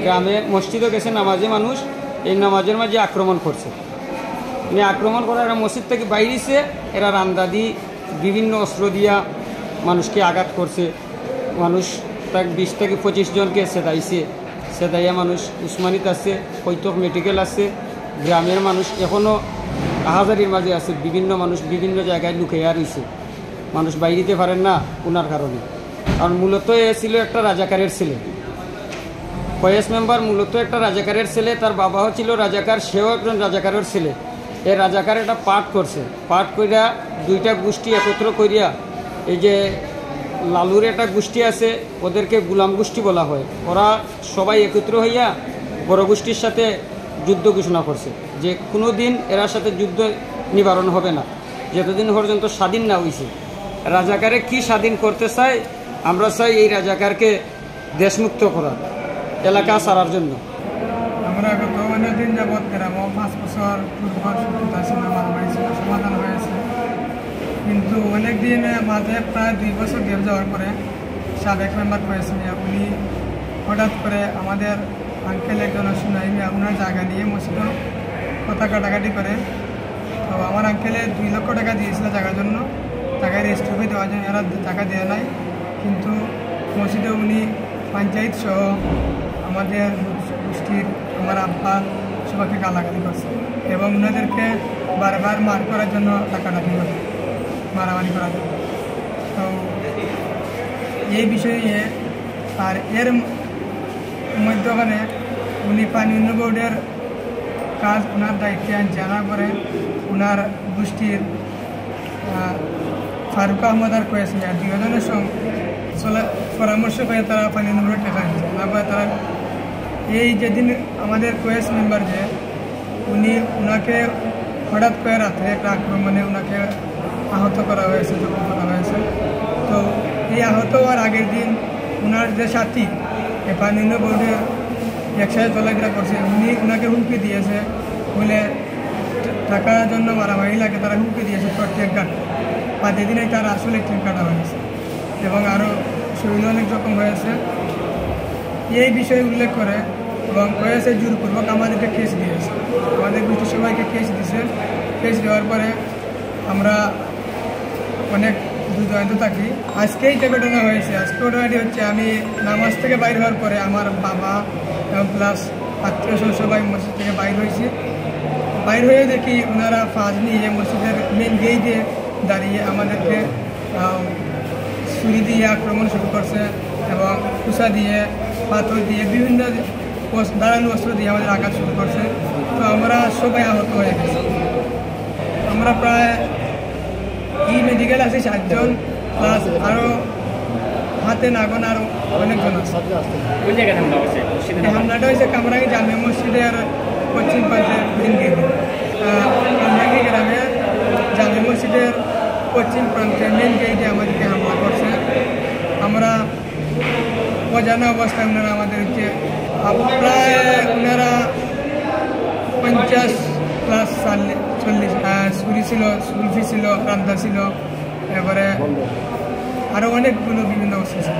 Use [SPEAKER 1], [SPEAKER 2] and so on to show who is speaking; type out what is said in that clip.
[SPEAKER 1] গ্রামে মসজিদও গেছে নামাজে মানুষ, এই নামাজের মাঝে আক্রমণ করছে। মানে আক্রমণ করা, এরা মসজিদ থেকে বাইরেছে, এরা রামদাদি বিভিন্ন অস্ত্র দিয়া মানুষকে আঘাত করছে। মানুষ তার 20 থেকে 25 জনকে সেদাইয়া মানুষ উসমানিত আছে, কৈতক মেডিকেল আছে। গ্রামের মানুষ এখনও হাজারির মাঝে আছে, বিভিন্ন মানুষ বিভিন্ন জায়গায় লুকিয়ে রয়েছে, মানুষ বাইরিতে পারেন না ওনার কারণে। কারণ মূলত এ ছিল একটা রাজাকারের ছেলে, ফয়েজ মেম্বার মূলত একটা রাজাকারের ছেলে, তার বাবাও ছিল রাজাকার, সেও একজন রাজাকারের ছেলে। এ রাজাকার একটা পাঠ করছে, পাঠ করিয়া দুইটা গোষ্ঠী একত্র করিয়া, এই যে লালুর একটা গোষ্ঠী আছে, ওদেরকে গুলাম গোষ্ঠী বলা হয়, ওরা সবাই একত্র হইয়া বড় গোষ্ঠীর সাথে যুদ্ধ ঘোষণা করছে যে কোনো দিন এরার সাথে যুদ্ধ নিবারণ হবে না যতদিন পর্যন্ত স্বাধীন না হয়েছে। রাজাকারে কি স্বাধীন করতে চায়? আমরা চাই এই রাজাকারকে দেশমুক্ত করার, এলাকা ছাড়ার জন্য।
[SPEAKER 2] আমরা গত অনেকদিন যাবৎ গ্রামে 5 বছর সমাধান হয়েছে, কিন্তু অনেকদিন মাঝে প্রায় 2 বছর গ্যাপ যাওয়ার পরে সাবেক মেম্বার ফয়েজ মিয়া উনি হঠাৎ করে আমাদের আঙ্কেল একজন শুনাই মিয়া ওনার জায়গা নিয়ে মসজিদে কথা কাটাকাটি করে। তো আমার আঙ্কেলে 2 লক্ষ টাকা দিয়েছিল জায়গার জন্য, জায়গায় রেজিস্ট্রি দেওয়ার জন্য, এরা টাকা দেওয়া নাই। কিন্তু মসজিদে উনি পঞ্চায়েত সহ আমাদের গোষ্ঠীর আমার আব্বা সবাইকে গালাগালি করছে এবং ওনাদেরকে বারবার মার করার জন্য টাকাটাকি করে, মারামারি করার জন্য। তো এই বিষয়ে আর এর মধ্যখানে উনি পানি উন্নয়ন বোর্ডের কাজ ওনার দায়িত্বে জানার পরে ওনার গোষ্ঠীর ফারুক আহমদ আর ফয়েজ মিয়া 2 জনের সঙ্গে পরামর্শ করে তারা পানি উন্নয়ন বোর্ডের টাকা দিচ্ছে। তারপরে তারা এই যেদিন আমাদের ফয়েজ মেম্বার যে উনি ওনাকে হঠাৎ করে রাত্রে একটা আক্রমণে ওনাকে আহত করা হয়েছে, জখম করা হয়েছে। তো এই আহত হওয়ার আগের দিন ওনার যে সাথী পানি উন্নয়ন বোর্ডের একসাথে চলাফেরা করছে, উনি ওনাকে হুমকি দিয়েছে বলে টাকার জন্য মারামারি লাগে, তারা হুমকি দিয়েছে ট্রেন কাটা। বা যেদিনে তার আসলে ট্রেন কাটা হয়েছে এবং আরও শরীর অনেক রকম হয়েছে। এই বিষয়ে উল্লেখ করে এবং হয়েছে জোরপূর্বক আমাদেরকে কেস দিয়েছে, আমাদের গোষ্ঠীর সবাইকে কেস দিয়েছে। কেস দেওয়ার পরে আমরা অনেক দুর্দান্ত থাকি। আজকেই যে ঘটনা হয়েছে, আজকে ঘটনাটি হচ্ছে আমি নামাজ থেকে বাইর হওয়ার পরে আমার বাবা এবং প্লাস আত্মীয় সবাই মসজিদ থেকে বাইর হয়েছি। বাইর হয়ে দেখি ওনারা ফাঁস নিয়ে মসজিদের মেন গেটে দাঁড়িয়ে আমাদেরকে ছুরি দিয়ে আক্রমণ শুরু করছে এবং কুসা দিয়ে, পাথর দিয়ে, বিভিন্ন দাঁড়ানো অস্ত্র দিয়ে আমাদের আঘাত শুরু করছে। তো আমরা সবাই আহত হয়ে গেছি। আমরা প্রায় মেডিকেল আছে 7 জন, প্লাস আরও হাতে নাগন আরও অনেকজন আছে। হামলাটা হয়েছে কামরাঙ্গি জামে মসজিদের পশ্চিম পাশে কামরাঙ্গি গ্রামে জামে মসজিদের পশ্চিম প্রান্তে মেন গেটে আমাদেরকে হামলা করছে। আমরা অজানা অবস্থায় ওনারা আমাদেরকে প্রায় ওনারা 50 প্লাস 40 ছুরি ছিল, সুলফি ছিল, রান্দা ছিল, এবারে আরও অনেকগুলো বিভিন্ন অস্ত্র ছিল।